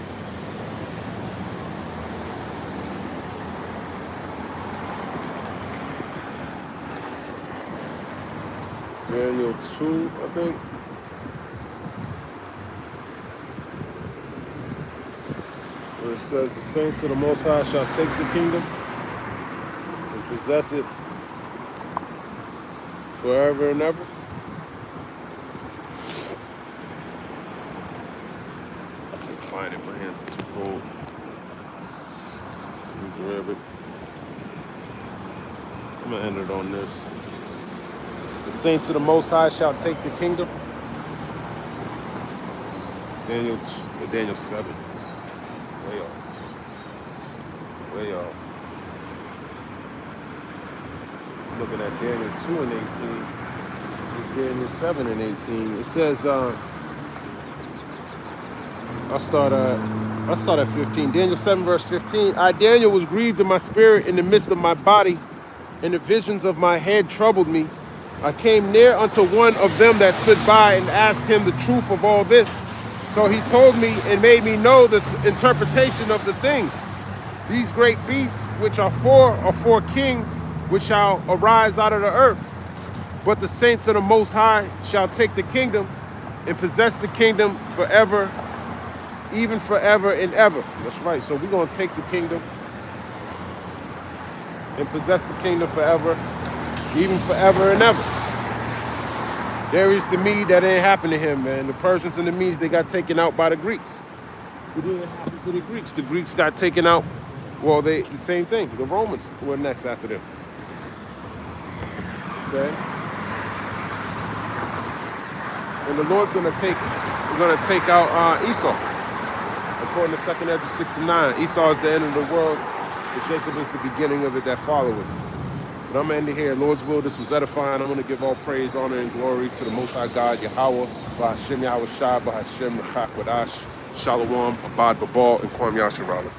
Daniel 2, I think. Where it says the saints of the Most High shall take the kingdom and possess it forever and ever. I can't find it. My hands are too cold. Let me grab it. I'm gonna end it on this. The saints of the Most High shall take the kingdom. Daniel 7. Way off. Way off. I'm looking at Daniel 2 and 18. It's Daniel 7 and 18. It says, I'll start at 15. Daniel 7 verse 15. I, Daniel, was grieved in my spirit in the midst of my body, and the visions of my head troubled me. I came near unto one of them that stood by and asked him the truth of all this. So he told me and made me know the interpretation of the things. These great beasts, which are four kings, which shall arise out of the earth. But the saints of the Most High shall take the kingdom and possess the kingdom forever, even forever and ever. That's right. So we're going to take the kingdom and possess the kingdom forever, even forever and ever. Darius the Mede, that didn't happen to him, man. The Persians and the Medes, they got taken out by the Greeks. It didn't happen to the Greeks. The Greeks got taken out. Well, the same thing. The Romans were next after them. Okay? And the Lord's gonna take out Esau. According to 2nd Ezra 6 and 9. Esau is the end of the world, but Jacob is the beginning of it that followeth. But I'm going to end it here. Lord's will, this was edifying. I'm going to give all praise, honor, and glory to the Most High God, Yahweh, Ba'ashem Yahweh Shai, Ba'ashem Nechak Wadash, Shalom, Abad Babal, and Kwam Yasharala.